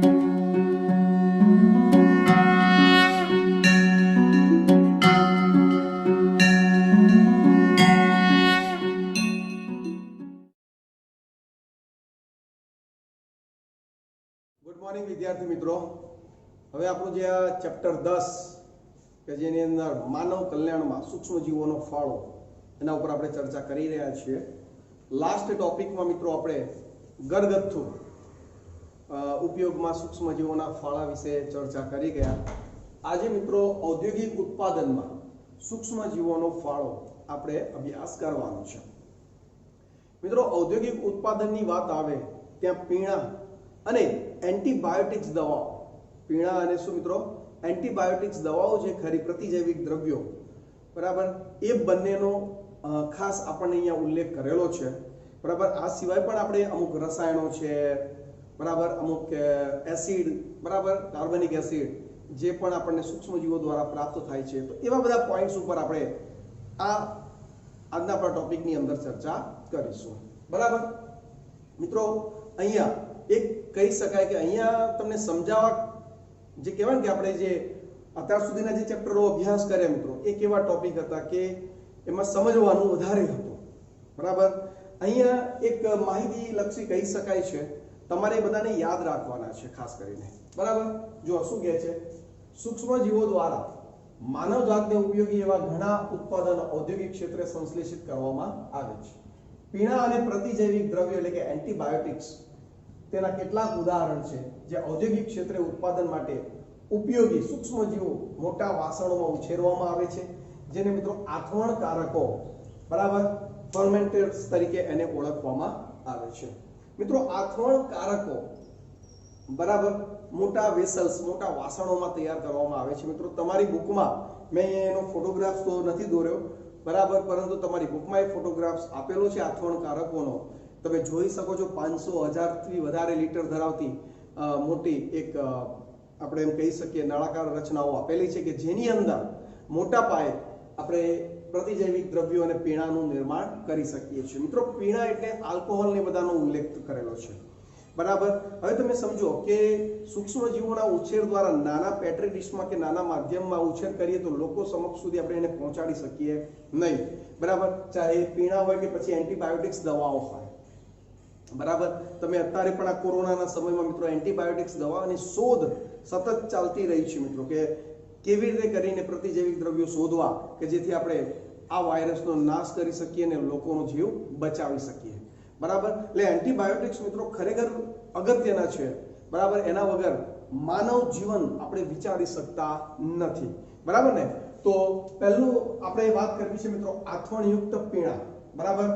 Good morning વિદ્યાર્થી મિત્રો। હવે આપણું જે આ ચેપ્ટર 10 કે જેની અંદર માનવ કલ્યાણમાં સૂક્ષ્મજીવોનો ફાળો એના ઉપર આપણે ચર્ચા કરી રહ્યા છીએ। લાસ્ટ ટોપિકમાં મિત્રો આપણે ઘરગથ્થુ ઉપયોગમાં સૂક્ષ્મજીવોના ફાળા વિશે ચર્ચા કરી ગયા। આજે મિત્રો ઔદ્યોગિક ઉત્પાદનમાં સૂક્ષ્મજીવોનો ફાળો આપણે અભ્યાસ કરવાનો છે। મિત્રો ઔદ્યોગિક ઉત્પાદનની વાત આવે ત્યાં પીણા અને એન્ટીબાયોટિક્સ દવાઓ, પીણા અને શું મિત્રો એન્ટીબાયોટિક્સ દવાઓ જે ખરી પ્રતિજૈવિક દ્રવ્યો, બરાબર, એ બંનેનો ખાસ આપણને અહીંયા ઉલ્લેખ કરેલો છે, બરાબર। આ સિવાય પણ આપણે અમુક રસાયણો છે, બરાબર, અમુક એસિડ, બરાબર, કાર્બનિક એસિડ જે પણ આપણને સૂક્ષ્મજીવો દ્વારા પ્રાપ્ત થાય છે, તો એવા બધા પોઈન્ટ્સ ઉપર આપણે આજના આપણા ટોપિકની અંદર ચર્ચા કરીશું, બરાબર। મિત્રો અહીંયા એક કહી શકાય કે અહીંયા તમને સમજાવવા જે કહેવાય ને કે આપણે જે અત્યાર સુધીના જે ચેપ્ટરો અભ્યાસ કર્યા મિત્રો, એ કેવા ટોપિક હતા કે એમાં સમજવાનું વધારે હતું, બરાબર। અહીંયા એક માહિતી લક્ષી કહી શકાય છે, તમારે બધાને યાદ રાખવાના છે ખાસ કરીને, બરાબર। જો શું કહે છે, સૂક્ષ્મજીવો દ્વારા માનવજાતને ઉપયોગી એવા ઘણા ઉત્પાદનો ઔદ્યોગિક ક્ષેત્રે સંશ્લેષિત કરવામાં આવે છે। પીણા અને પ્રતિજૈવિક દ્રવ્યો એટલે કે એન્ટીબાયોટિક્સ તેના કેટલાક ઉદાહરણ છે જે ઔદ્યોગિક ક્ષેત્રે ઉત્પાદન માટે ઉપયોગી સૂક્ષ્મજીવો મોટા વાસણોમાં ઉછેરવામાં આવે છે, જેને મિત્રો આથવણકારકો, બરાબર, ફર્મેન્ટર્સ તરીકે એને ઓળખવામાં આવે છે। મિત્રો આથવણકારકો, બરાબર, મોટા વેસલ્સ, મોટા વાસણોમાં તૈયાર કરવામાં આવે છે। મિત્રો તમારી બુકમાં મેં એનો ફોટોગ્રાફ તો નથી દોર્યો, બરાબર, પરંતુ તમારી બુકમાં એ ફોટોગ્રાફ્સ આપેલો છે આથવણકારકોનો, તમે જોઈ શકો છો। 500,000 થી વધારે લીટર ધરાવતી મોટી એક આપણે એમ કહી શકીએ નળાકાર રચનાઓ આપેલી છે કે જેની અંદર મોટા પાયે આપણે પ્રતિજૈવિક દ્રવ્યો અને પીણાનું નિર્માણ કરી શકીએ છીએ। મિત્રો પીણા એટલે આલ્કોહોલ ને બધાનો ઉલ્લેખ કરેલો છે, બરાબર। હવે તમે સમજો કે સૂક્ષ્મજીવોના ઉછેર દ્વારા નાના પેટ્રી ડિશમાં કે નાના માધ્યમમાં ઉછેર કરીએ તો લોકો સમક્ષ સુધી આપણે એને પહોંચાડી શકીએ નહીં, બરાબર, ચાહે પીણા હોય કે પછી એન્ટીબાયોટિક્સ દવાઓ હોય, બરાબર। તમે અત્યારે પણ આ કોરોનાના સમયમાં મિત્રો એન્ટીબાયોટિક્સ દવાની શોધ સતત ચાલતી રહી છે મિત્રો, કે કેવી રીતે કરીને પ્રતિજૈવિક દ્રવ્યો શોધવા કે જેથી આપણે આ વાયરસનો નાશ કરી શકીએ અને લોકોનો જીવ બચાવી શકીએ, બરાબર। એટલે એન્ટીબાયોટિક્સ મિત્રો ખરેખર અગત્યના છે, બરાબર, એના વગર માનવ જીવન આપણે વિચારી શકતા નથી, બરાબર ને। તો પહેલું આપણે વાત કરવી છે મિત્રો આથવણયુક્ત પીણા, બરાબર,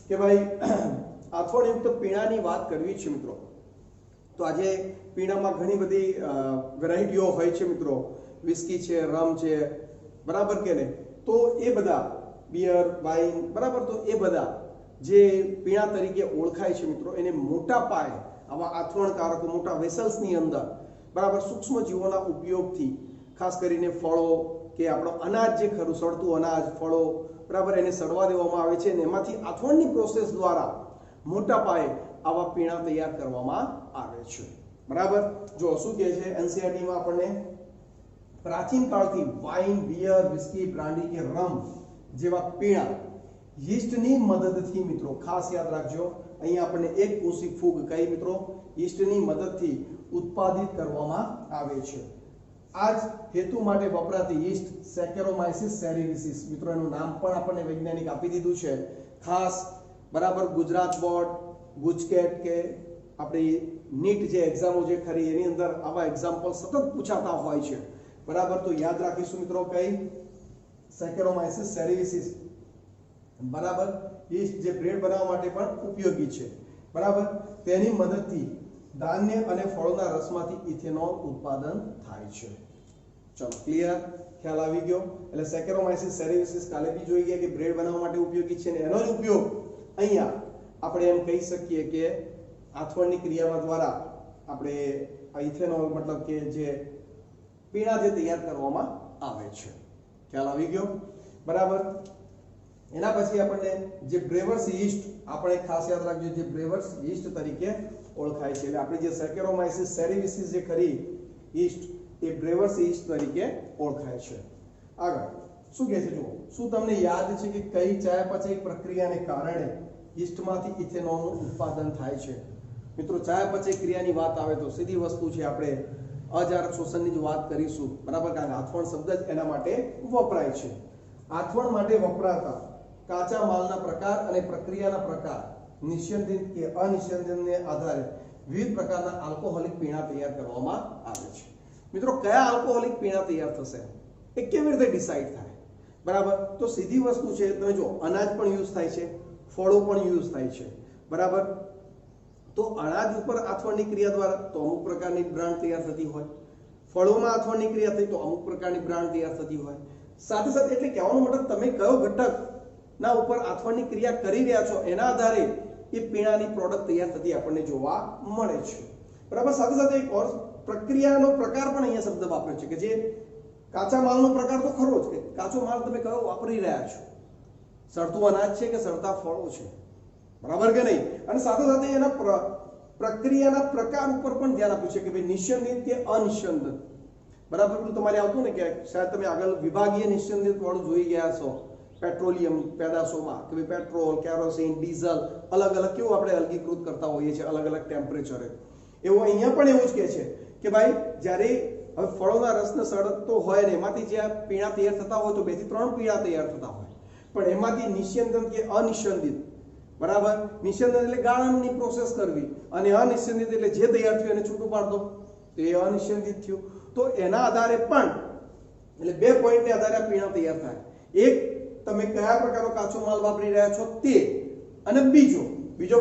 કે ભાઈ આથવણયુક્ત પીણાની વાત કરવી છે મિત્રો। તો આજે પીણામાં ઘણી બધી વેરાયટીઓ હોય છે મિત્રો, વિસ્કી છે, રમ છે, બરાબર કે નહીં, તો એ બધા બિયર, વાઇન, બરાબર, તો એ બધા જે પીણા તરીકે ઓળખાય છે મિત્રો, એને મોટા પાયે આવા આથવણકારકો મોટા વેસલ્સની અંદર, બરાબર, સૂક્ષ્મજીવોના ઉપયોગથી ખાસ કરીને ફળો કે આપણો અનાજ જે ખરું સડતું અનાજ, ફળો, બરાબર, એને સડવા દેવામાં આવે છે અને એમાંથી આથવણની પ્રોસેસ દ્વારા મોટા પાયે આવા પીણા તૈયાર કરવામાં આવે છે, બરાબર। જો શું કહે છે એનસીઈઆરટીમાં આપણને પ્રાચીન કાળથી વાઇન, બિયર, વિસ્કી, બ્રાન્ડી કે રમ જેવા પીણા યીસ્ટની મદદથી મિત્રો, ખાસ યાદ રાખજો, અહીંયા આપણને એક કોષી ફૂગ કઈ મિત્રો યીસ્ટની મદદથી ઉત્પાદિત કરવામાં આવે છે। આ જ હેતુ માટે વપરાતી યીસ્ટ સેકેરોમાઇસિસ સેરેવિસિસ, મિત્રો એનું નામ પણ આપણને વૈજ્ઞાનિક આપી દીધું છે ખાસ, બરાબર। ગુજરાત બોર્ડ, ગુજકેટ કે આપણી નીટ જે એક્ઝામો જે ખરી એની અંદર આવા એક્ઝામ્પલ સતત પૂછાતા હોય છે, બરાબર। તો યાદ રાખીશું મિત્રો કઈ સેકેરોમાઇસિસ સેરેવિસિસ, બરાબર, યીસ્ટ જે બ્રેડ બનાવવા માટે પણ ઉપયોગી છે, બરાબર, તેની મદદથી ધાન્ય અને ફળોના રસમાંથી ઇથેનોલ ઉત્પાદન થાય છે। ચલો ક્લિયર, ખ્યાલ આવી ગયો। એટલે સેકેરોમાઇસિસ સેરેવિસિસ કાલે બી જોઈ ગયા કે બ્રેડ બનાવવા માટે ઉપયોગી છે અને એનો જ ઉપયોગ અહીંયા આપણે એમ કહી શકીએ કે આથવણની ક્રિયામાં દ્વારા આપણે ઇથેનોલ મતલબ કે જે પીણા જે તૈયાર કરવામાં આવે છે, ખ્યાલ આવી ગયો, બરાબર। એના પછી આપણને જે બ્રેવર્સ યીસ્ટ, આપણે ખાસ યાદ રાખજો, જે બ્રેવર્સ યીસ્ટ તરીકે ઓળખાય છે. એટલે આપણે જે સેકેરોમાઇસિસ સેરેવિસિસ જે ખરી યીસ્ટ એ બ્રેવર્સ યીસ્ટ તરીકે ઓળખાય છે. આગળ શું કહે છે જુઓ, શું તમને યાદ છે કે કઈ ચયાપચય પ્રક્રિયાને કારણે યીસ્ટમાંથી ઇથેનોલનું ઉત્પાદન થાય છે? મિત્રો ચયાપચય ક્રિયાની વાત આવે તો સીધી વસ્તુ છે, આપણે અજારક શોષણની જ વાત કરીશું, બરાબર? કારણ કે આથવણ શબ્દ જ એના માટે વપરાય છે. આથવણ માટે વપરાતા કાચા માલના પ્રકાર અને પ્રક્રિયાના પ્રકાર, નિસ્યંદિત કે અનિસ્યંદિતને આધારે વિવિધ પ્રકારના આલ્કોહોલિક પીણા તૈયાર કરવામાં આવે છે. મિત્રો કયા આલ્કોહોલિક પીણા તૈયાર થશે એ કેવી રીતે ડિસાઈડ થાય? બરાબર, તો સીધી વસ્તુ છે, તમે જો અનાજ પણ યુઝ થાય છે, ફળો પણ યુઝ થાય છે, બરાબર? તો અનાજ ઉપર આથવણની ક્રિયા દ્વારા તો અમુક પ્રકારની બ્રાન્ડ તૈયાર થતી હોય, ફળોમાં આથવણની ક્રિયા થઈ તો અમુક પ્રકારની બ્રાન્ડ તૈયાર થતી હોય. સાથે સાથે એટલે કહેવાનો મતલબ તમે કયો ઘટક ના ઉપર આથવણની ક્રિયા કરી રહ્યા છો એના આધારે એ પીણાની પ્રોડક્ટ તૈયાર થતી આપણને જોવા મળે છે, બરાબર? સાથે સાથે એક ઓર પ્રક્રિયાનો પ્રકાર પણ અહીંયા શબ્દ વાપર્યો છે કે જે કાચા માલનો પ્રકાર તો ખરો જ, કે કાચો માલ તમે કયો વાપરી રહ્યા છો, સડતું અનાજ છે કે સડતા ફળો છે, બરાબર કે નહીં? અને સાથે સાથે એના પ્રક્રિયાના પ્રકાર ઉપર પણ ધ્યાન આપ્યું છે કે ભાઈ નિસ્યંદિત કે અનિસ્યંદિત, બરાબર? પેલું તમારે આવતું ને કે શાયદ તમે આગળ વિભાગીય નિસ્યંદિત વાળું જોઈ ગયા છો પેટ્રોલિયમ પેદાશોમાં કે ભાઈ પેટ્રોલ, કેરોસીન, ડીઝલ અલગ અલગ કેવું આપણે અલગીકૃત કરતા હોઈએ છીએ અલગ અલગ ટેમ્પરેચરે. એવું અહીંયા પણ એવું જ કહે છે કે ભાઈ જ્યારે હવે ફળોના રસને સળગતો હોય ને એમાંથી જ્યાં પીણા તૈયાર થતા હોય તો 2 થી 3 પીણા તૈયાર થતા હોય, પણ એમાંથી નિસ્યંદિત કે અનિસ્યંદિત, બરાબર? નિસ્યંદિત એટલે ગાળણની પ્રોસેસ કરવી અને અનિસ્યંદિત એટલે જે તૈયાર થયું એને છૂટું પાડતો, તો એ અનિસ્યંદિત થયું. તો એના આધારે પણ એટલે 2 પોઈન્ટને આધારે આ પીણા તૈયાર થાય. એક તમે કયા પ્રકારનો કાચો માલ વાપરી રહ્યા છો તે, અને બીજો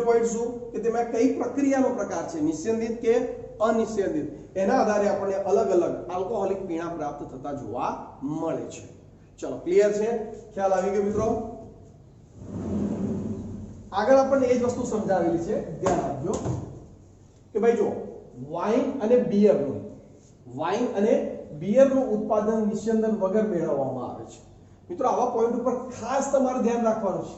પોઈન્ટ શું કે તમે કઈ પ્રક્રિયાનો પ્રકાર છે, નિસ્યંદિત કે અનિસ્યંદિત, એના આધારે આપણને અલગ અલગ આલ્કોહોલિક પીણા પ્રાપ્ત થતા જોવા મળે છે. ચલો ક્લિયર છે? ખ્યાલ આવી ગયો મિત્રો? આગળ આપણને એ જ વસ્તુ સમજાવેલી છે, ધ્યાન આપજો કે ભાઈ જો વાઇન અને બિયરનું ઉત્પાદન નિસ્યંદન વગર મેળવવામાં આવે છે. મિત્રો આવા પોઈન્ટ ઉપર ખાસ તમારે ધ્યાન રાખવાનું છે.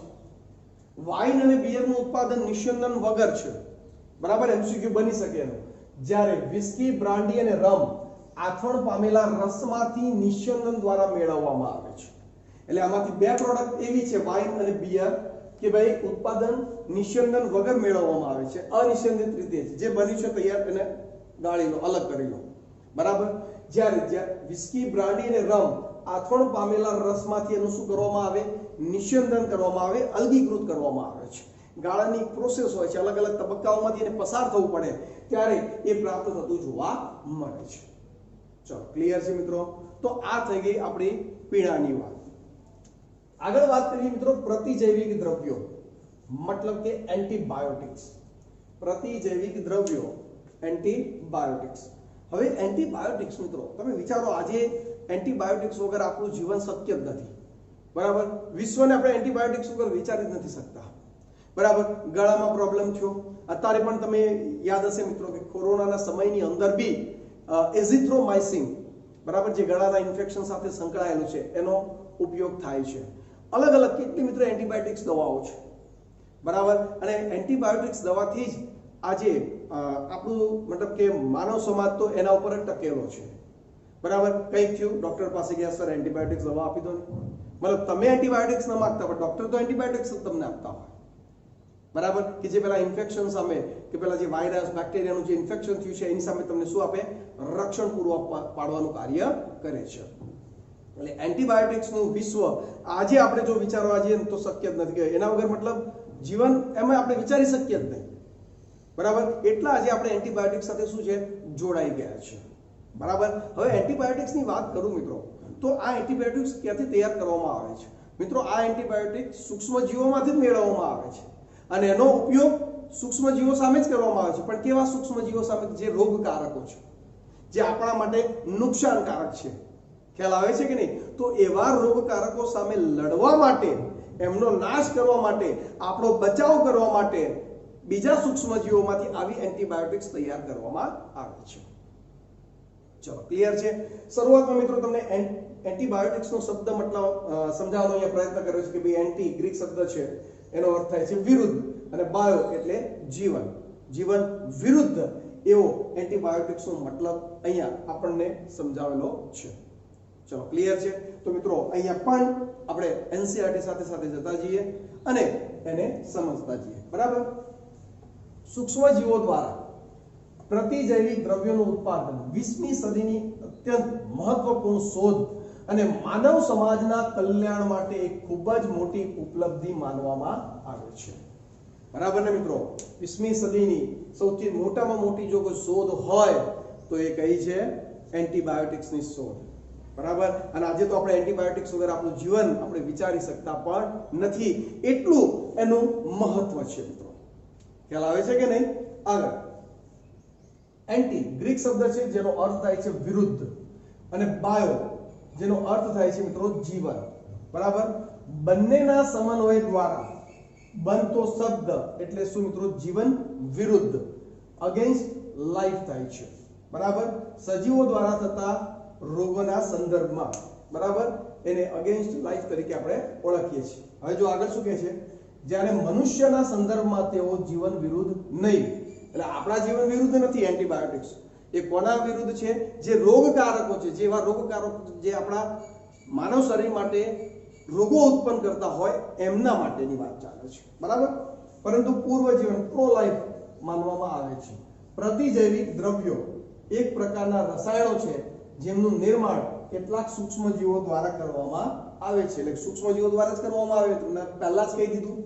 વાઇન અને બિયરનું ઉત્પાદન નિસ્યંદન વગર છે, બરાબર? એમસીક્યુ બની શકે એનું. જ્યારે વિસ્કી, બ્રાન્ડી અને રમ આથવણ પામેલા રસમાંથી નિસ્યંદન દ્વારા મેળવવામાં આવે છે. એટલે આમાંથી 2 પ્રોડક્ટ એવી છે વાઇન અને બિયર કે ભાઈ ઉત્પાદન નિસ્યંદન વગર મેળવવામાં આવે છે, અનિસ્યંદિત રીતે જે બની છે તૈયાર એને ગાળી લો, અલગ કરી લો, બરાબર? જ્યારે વિસ્કી, બ્રાન્ડી અને રમ આથવણ પામેલા રસમાંથી એનું શું કરવામાં આવે? નિસ્યંદન કરવામાં આવે, અલગીકૃત કરવામાં આવે છે. ગાળણની પ્રોસેસ હોય છે, અલગ અલગ તબક્કાઓમાંથી એને પસાર થવું પડે ત્યારે એ પ્રાપ્ત થતું જોવા મળે છે. ચલો ક્લિયર છે મિત્રો? તો આ થઈ ગઈ આપણી પીણાની વાત. આગળ વાત કરીએ મિત્રો પ્રતિજૈવિક દ્રવ્યો, મતલબ કે એન્ટીબાયોટિક્સ. પ્રતિજૈવિક દ્રવ્યો, એન્ટીબાયોટિક્સ. હવે એન્ટીબાયોટિક્સ મિત્રો તમે વિચારો, આજે એન્ટીબાયોટિક્સ વગર આપણું જીવન શક્ય જ નથી, બરાબર? વિશ્વને આપણે એન્ટીબાયોટિક્સ વગર વિચારી જ નથી શકતા, બરાબર? ગળામાં પ્રોબ્લેમ થયો, અત્યારે પણ તમે યાદ હશે મિત્રો કે કોરોનાના સમયની અંદર બી એઝિથ્રોમાઇસિન, બરાબર, જે ગળાના ઇન્ફેક્શન સાથે સંકળાયેલું છે એનો ઉપયોગ થાય છે. અલગ અલગ કેટલી મિત્રો એન્ટીબાયોટિક્સ દવાઓ છે, બરાબર? અને એન્ટીબાયોટિક્સ દવાથી જ આજે આપણું મતલબ કે માનવ સમાજ તો એના ઉપર જ ટકેલો છે, બરાબર? કંઈક થયું ડોક્ટર પાસે ગયા, સર એન્ટીબાયોટિક્સ દવા આપી દો ને. મતલબ તમે એન્ટીબાયોટિક્સ ન માંગતા પણ ડોક્ટર તો એન્ટીબાયોટિક્સ તમને આપતા હોય, બરાબર? કે જે પેલા ઇન્ફેક્શન સામે કે પેલા જે વાયરસ બેક્ટેરિયાનું જે ઇન્ફેક્શન થયું છે એની સામે તમને શું આપે? રક્ષણ પૂરું પાડવાનું કાર્ય કરે છે. એટલે એન્ટીબાયોટિક્સનું વિશ્વ આજે આપણે જો વિચારવા જઈએ તો શક્ય જ નથી. એના વગર મતલબ જીવન એમાં આપણે વિચારી શકીએ જ નહીં, બરાબર? એટલા આજે આપણે એન્ટીબાયોટિક્સ સાથે શું છે? જોડાઈ ગયા છે, બરાબર? હવે એન્ટીબાયોટિક્સની વાત કરું મિત્રો તો આ એન્ટીબાયોટિક્સ ક્યાંથી તૈયાર કરવામાં આવે છે? મિત્રો આ એન્ટીબાયોટિક્સ સૂક્ષ્મજીવોમાંથી જ મેળવવામાં આવે છે અને એનો ઉપયોગ સૂક્ષ્મજીવો સામે જ કરવામાં આવે છે. પણ કેવા સૂક્ષ્મજીવો સામે? જે રોગકારકો છે, જે આપણા માટે નુકસાનકારક છે. ખ્યાલ આવે છે કે નહીં? તો એવા રોગકારકો સામે લડવા માટે, એમનો નાશ કરવા માટે, આપણો બચાવ કરવા માટે બીજા સૂક્ષ્મજીવોમાંથી આવી એન્ટીબાયોટિક્સ તૈયાર કરવામાં આવે છે. ચલો ક્લિયર છે? શરૂઆતમાં મિત્રો તમને એન્ટીબાયોટિક્સનો શબ્દ મતલબ સમજાવવાનો અહીંયા પ્રયત્ન કર્યો છે કે ભાઈ એન્ટી ગ્રીક શબ્દ છે, એનો અર્થ થાય છે વિરુદ્ધ, અને બાયો એટલે જીવન. જીવન વિરુદ્ધ એવો એન્ટીબાયોટિક્સનો મતલબ અહીંયા આપણને સમજાવેલો છે. ચલો ક્લિયર છે? તો મિત્રો અહીંયા પણ આપણે એનસીઈઆરટી સાથે સાથે જતા જઈએ અને એને સમજતા જઈએ. બરાબર. સૂક્ષ્મ જીવો દ્વારા પ્રતિજૈવિક દ્રવ્યોનું ઉત્પાદન 20મી સદીની અત્યંત મહત્વપૂર્ણ શોધ અને માનવ સમાજના કલ્યાણ માટે એક ખૂબ જ મોટી ઉપલબ્ધિ માનવામાં આવે છે. બરાબર ને મિત્રો? 20મી સદીની સૌથી મોટામાં મોટી જો કોઈ શોધ હોય તો એ કઈ છે? એન્ટીબાયોટિક્સની શોધ. બરાબર. અને આજે તો આપણે એન્ટીબાયોટિક્સ વગર આપણું જીવન આપણે વિચારી શકતા પણ નથી, એટલું એનું મહત્વ છે મિત્રો. ખ્યાલ આવે છે કે નહીં? આગળ એન્ટી ગ્રીક શબ્દ છે જેનો અર્થ થાય છે વિરુદ્ધ, અને બાયો જેનો અર્થ થાય છે મિત્રો જીવન. બરાબર. બંનેના સમન્વય દ્વારા બનતો શબ્દ એટલે શું મિત્રો? જીવન વિરુદ્ધ, અગેન્સ્ટ લાઈફ થાય છે. બરાબર. સજીવો દ્વારા થતા રોગોના સંદર્ભમાં, બરાબર, એને અગેન્સ્ટ લાઈફ તરીકે આપણે ઓળખીએ છીએ. હવે જો આગળ શું કહે છે? જ્યારે મનુષ્યના સંદર્ભમાં તેઓ જીવન વિરુદ્ધ નહીં. એટલે આપણા જીવન વિરુદ્ધ નથી એન્ટીબાયોટિક્સ. એ કોના વિરુદ્ધ છે? જે રોગકારકો છે, જે એવા રોગકારકો જે આપણા માનવ શરીર માટે રોગો ઉત્પન્ન કરતા હોય એમના માટેની વાત ચાલે છે. બરાબર. પરંતુ પૂર્વ જીવન પ્રો લાઈફ માનવામાં આવે છે. પ્રતિજૈવિક દ્રવ્યો એક પ્રકારના રસાયણો છે જેમનું નિર્માણ કેટલાક સૂક્ષ્મજીવો દ્વારા કરવામાં આવે છે. એટલે સૂક્ષ્મજીવો દ્વારા જ કરવામાં આવે. તમને પહેલા જ કહી દીધું.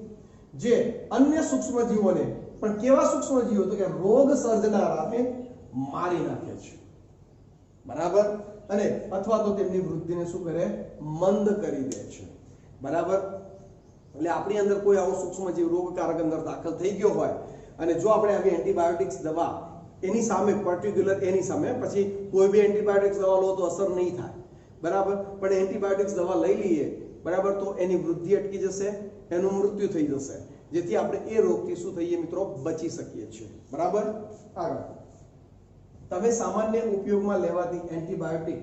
જે અન્ય સૂક્ષ્મજીવોને, પણ કેવા સૂક્ષ્મજીવો? તો કે રોગ સર્જનારાને મારી નાખે છે. બરાબર. અને અથવા તો તેમની વૃદ્ધિને શું કરે? મંદ કરી દે છે. બરાબર. એટલે આપણી અંદર કોઈ આવો સૂક્ષ્મજીવ રોગકારક અંદર દાખલ થઈ ગયો હોય અને જો આપણે આવી એન્ટીબાયોટિક્સ દવા એની સામે પર્ટિક્યુલર એની સામે, પછી કોઈ બી એન્ટીબાયોટિક્સ દવા લો તો અસર નહીં થાય. બરાબર. પણ એન્ટીબાયોટિક્સ દવા લઈ લઈએ, બરાબર, તો એની વૃદ્ધિ અટકી જશે, એનું મૃત્યુ થઈ જશે, જેથી આપણે એ રોગથી શું થઈએ મિત્રો? બચી શકીએ છીએ. બરાબર. આગળ તમે સામાન્ય ઉપયોગમાં લેવાતી એન્ટીબાયોટિક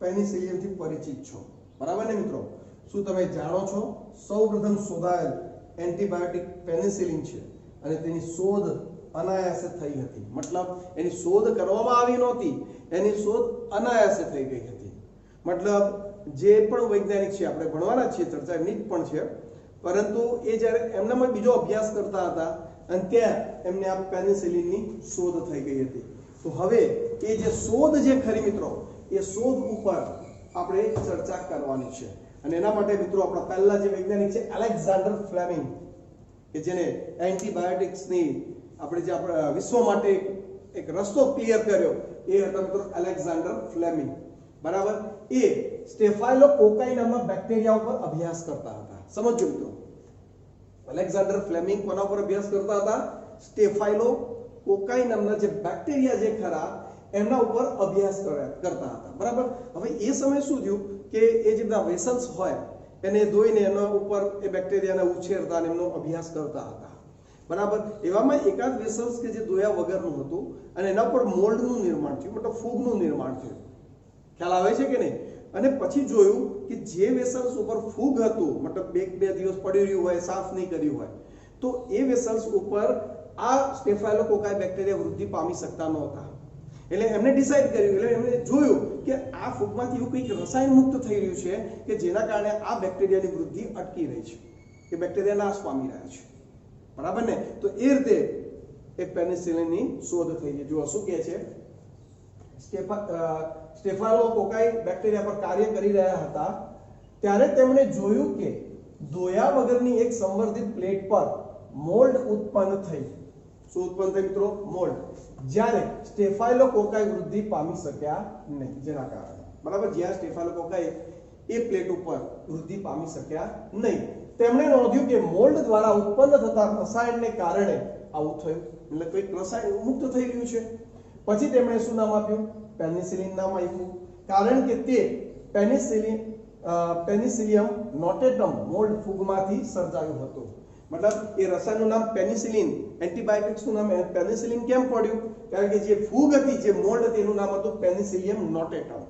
પેનિસિલિનથી પરિચિત છો. બરાબર ને મિત્રો? શું તમે જાણો છો સૌપ્રથમ શોધાયેલ એન્ટીબાયોટિક પેનિસિલિન છે અને તેની શોધ અનાયાસે થઈ હતી. મતલબ એની શોધ કરવામાં આવી નહોતી, એની શોધ અનાયાસે થઈ ગઈ હતી. મતલબ જે પણ વૈજ્ઞાનિક છે, આપણે ભણવાના છીએ, ચર્ચા એમની જ પણ છે, પરંતુ એ જ્યારે એમનામાં બીજો અભ્યાસ કરતા હતા અને ત્યાં એમને આ પેનિસિલિનની શોધ થઈ ગઈ હતી. તો હવે એ જે શોધ જે ખરી મિત્રો, એ શોધ ઉપર આપણે ચર્ચા કરવાની છે. અને એના માટે મિત્રો આપણા પહેલા જે વૈજ્ઞાનિક છે એલેક્ઝાન્ડર ફ્લેમિંગ, કે જેને એન્ટીબાયોટિક્સની આપણે જે આપણા વિશ્વ માટે એક રસ્તો ક્લિયર કર્યો, એ હતા મિત્રો એલેક્ઝાન્ડર ફ્લેમિંગ. બરાબર. એ સ્ટેફાઇલોકોકાઈ નામના બેક્ટેરિયા ઉપર અભ્યાસ કરતા હતા. સમજો મિત્રો, એલેક્ઝાન્ડર ફ્લેમિંગ કોના ઉપર અભ્યાસ કરતા હતા? સ્ટેફાઇલોકોકાઈ નામના જે બેક્ટેરિયા જે ખરા એમના ઉપર અભ્યાસ કરતા હતા. બરાબર. હવે એ સમયે શું થયું કે એ જે બધા વેસલ્સ હોય એને ધોઈને એના ઉપર એ બેક્ટેરિયાને ઉછેરતા અને એમનો અભ્યાસ કરતા હતા. બરાબર. એવામાં એકાદ વેસલ્સ કે જે ધોયા વગરનું હતું અને એના પર મોલ્ડનું નિર્માણ થયું, મતલબ ફૂગનું નિર્માણ થયું. ખ્યાલ આવે છે કે નહીં? અને પછી જોયું કે જે વેસલ્સ ઉપર ફૂગ હતું, મતલબ બે દિવસ પડી રહ્યું હોય, સાફ નહીં કર્યું હોય, તો એ વેસલ્સ ઉપર આ સ્ટેફાઇલોકોકાઈ બેક્ટેરિયા વૃદ્ધિ પામી શકતા નહોતા. એટલે એમને ડિસાઈડ કર્યું, એટલે એમણે જોયું કે આ ફૂગમાંથી એવું કંઈક રસાયણ મુક્ત થઈ રહ્યું છે કે જેના કારણે આ બેક્ટેરિયાની વૃદ્ધિ અટકી રહી છે, કે બેક્ટેરિયા નાશ પામી રહ્યા છે. બરાબર ને? તો એ રીતે એક પેનિસિલિનની શોધ થઈ છે. જો શું કહે છે? સ્ટેફાઇલોકોકાઈ બેક્ટેરિયા પર કાર્ય કરી રહ્યા હતા ત્યારે તેમણે જોયું કે ધોયા વગરની એક સંવર્ધિત પ્લેટ પર મોલ્ડ ઉત્પન્ન થઈ. શું ઉત્પન્ન થઈ મિત્રો? મોલ્ડ. જ્યારે સ્ટેફાઇલોકોકાઈ વૃદ્ધિ પામી શક્યા નહીં, જેના કારણે, બરાબર, જ્યાં સ્ટેફાઇલોકોકાઈ એ પ્લેટ ઉપર વૃદ્ધિ પામી શક્યા નહીં, તેમણે નોંધ્યું કે મોલ્ડ દ્વારા ઉત્પન્ન થતા રસાયણને કારણે આવું થયું. એટલે કોઈક રસાયણ મુક્ત થઈ રહ્યું છે. પછી તેમણે શું નામ આપ્યું? પેનિસિલિન નામ આપ્યું. કારણ કે તે પેનિસિલિયમ નોટેટમ મોલ્ડ ફૂગમાંથી સર્જાયું હતું. મતલબ એ રસાયણનું નામ પેનિસિલિન, એન્ટીબાયોટિક્સનું નામ પેનિસિલિન કેમ પડ્યું? કારણ કે જે ફૂગ હતી, જે મોલ્ડ હતી, એનું નામ હતું પેનિસિલિયમ નોટેટમ.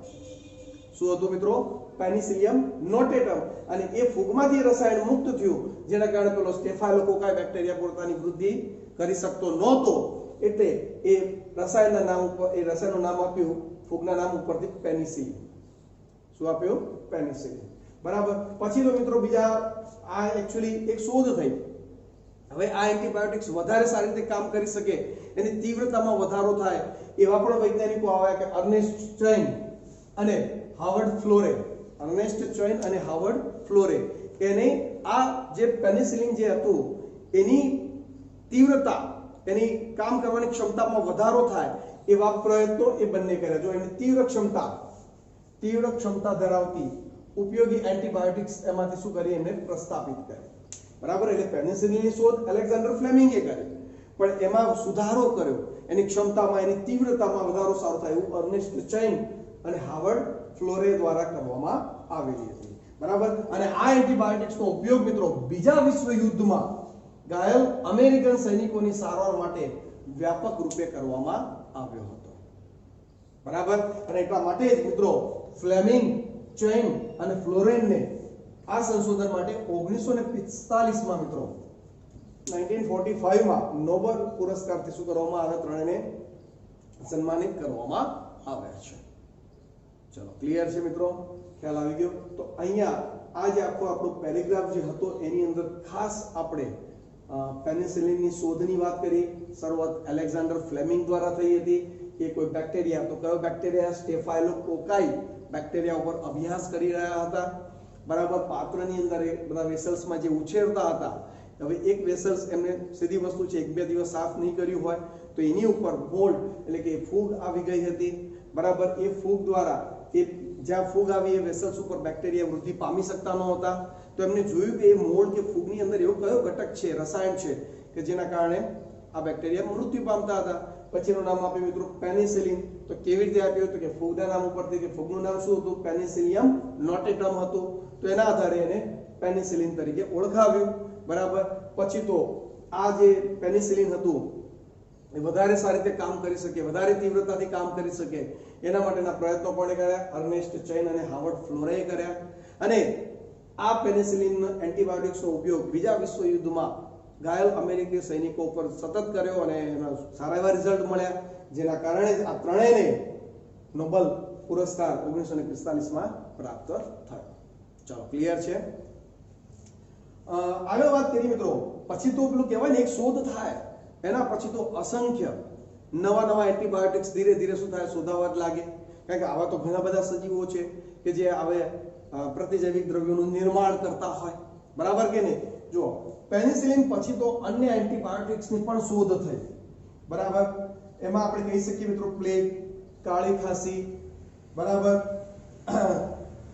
શું હતું મિત્રો? પેનિસિલિયમ નોટેટમ, અને એ ફૂગમાંથી રસાયણ મુક્ત થયું જેના કારણે પેલો સ્ટેફાઇલોકોકાઈ બેક્ટેરિયા પોતાની વૃદ્ધિ કરી શકતો નહોતો, એટલે એ રસાયણના નામ ઉપર એ રસાયણનું નામ આપ્યું ફૂગના નામ ઉપરથી પેનિસિલિન. શું આપ્યું? પેનિસિલિન. બરાબર. પછી તો મિત્રો બીજા આ એકચ્યુઅલી એક શોધ થઈ. હવે આ એન્ટીબાયોટિક્સ વધારે સારી રીતે કામ કરી શકે, એની તીવ્રતામાં વધારો થાય એવા પણ વૈજ્ઞાનિકો આવ્યા કે અર્નેસ્ટ ચેઇન અને હાવર્ડ ફ્લોરે. અર્નેસ્ટ ચેઇન અને હાવર્ડ ફ્લોરે એને આ જે પેનિસિલિન જે હતું એની તીવ્રતા, એની કામ કરવાની ક્ષમતામાં વધારો થાય એવા પ્રયત્નો એ બંને કર્યા. જો એની તીવ્ર ક્ષમતા ધરાવતી ઉપયોગી એન્ટીબાયોટિક્સ એમાંથી શું કરી એમને પ્રસ્થાપિત કરી. બરાબર. એટલે પેનિસિલિનની શોધ એલેક્ઝાન્ડર ફ્લેમિંગે કરી, પણ એમાં સુધારો કર્યો, એની ક્ષમતામાં, એની તીવ્રતામાં વધારો સારો થાય એવું અર્નેસ્ટ ચેઇન અને હાવર્ડ ફ્લોરે દ્વારા કરવામાં આવેલી હતી. બરાબર. અને આ એન્ટીબાયોટિક્સનો ઉપયોગ મિત્રો બીજા વિશ્વયુદ્ધમાં ઘાયલ અમેરિકન સૈનિકોની સારવાર માટે વ્યાપક રૂપે કરવામાં આવ્યો હતો. બરાબર. અને એટલા માટે જ મિત્રો ફ્લેમિંગ, ચેઇન અને ફ્લોરેનને આ સંશોધન માટે 1945 માં મિત્રો 1945 માં નોબેલ પુરસ્કારથી શું કરવામાં આવે? ત્રણેયને સન્માનિત કરવામાં આવ્યા છે. ચલો, ક્લિયર છે મિત્રો? ખ્યાલ આવી ગયો? તો અહીંયા આ જે આખો આપણો પેરેગ્રાફ જે હતો એની અંદર ખાસ આપણે પેનિસિલિનની શોધની વાત કરી. શરૂઆત એલેક્ઝાન્ડર ફ્લેમિંગ દ્વારા થઈ હતી. એ કોઈ બેક્ટેરિયા, તો કયો બેક્ટેરિયા? સ્ટેફાઇલોકોકાઈ બેક્ટેરિયા ઉપર અભ્યાસ કરી રહ્યા હતા. બરાબર. પાત્રની અંદર એ બધા વેસલ્સમાં જે ઉછેરતા હતા, હવે એક વેસલ્સ એમને સીધી વસ્તુ છે, 1-2 દિવસ સાફ નહીં કર્યું હોય તો એની ઉપર મોલ્ડ એટલે કે ફૂગ આવી ગઈ હતી. બરાબર. એ ફૂગ દ્વારા જ્યાં ફૂગ આવી એ વેસલ્સ ઉપર બેક્ટેરિયા વૃદ્ધિ પામી શકતા નહોતા, તો એમને જોયું કે એ મોલ્ડ કે ફૂગની અંદર એવો કયો ઘટક છે, રસાયણ છે કે જેના કારણે આ બેક્ટેરિયા મૃત્યુ પામતા હતા. પછી એનું નામ આપ્યું મિત્રો પેનિસિલિન. તો કેવી રીતે આપ્યું? તો કે ફૂગના નામ ઉપરથી, કે ફૂગનું નામ શું હતું? પેનિસિલિયમ નોટેટમ હતું. તો એના આધારે એને પેનિસિલિન તરીકે ઓળખાવ્યું. બરાબર. પછી તો આ જે પેનિસિલિન હતું એ વધારે સારી રીતે કામ કરી શકે, વધારે તીવ્રતાથી કામ કરી શકે એના માટેના પ્રયત્નો કોણે કર્યા? અર્નેસ્ટ ચેઇન અને હાવર્ડ ફ્લોરેએ કર્યા. અને આ પેનિસિલિન એન્ટીબાયોટિક્સનો ઉપયોગ બીજા વિશ્વયુદ્ધમાં ઘાયલ અમેરિકી સૈનિકો પર સતત કર્યો અને એના સારા એવા રિઝલ્ટ મળ્યા, જેના કારણે આ ત્રણેયને નોબેલ પુરસ્કાર 1945 માં પ્રાપ્ત થયો. ચાલો, ક્લિયર છે? આગળ વાત કરીએ મિત્રો. પછી તો પેલું કહેવાય ને એક શોધ થાય એના પછી તો અસંખ્ય નવા એન્ટીબાયોટિક્સ ધીરે ધીરે શું થાય? શોધાવા લાગે. કારણ કે આવા તો ઘણા બધા સજીવો છે કે જે હવે પ્રતિજૈવિક દ્રવ્યોનું નિર્માણ કરતા હોય. બરાબર કે નહીં? જો પેનિસિલિન પછી તો અન્ય એન્ટીબાયોટિક્સની પણ શોધ થઈ. બરાબર. એમાં આપણે કહી શકીએ મિત્રો પ્લેગ, કાળી ખાંસી. બરાબર.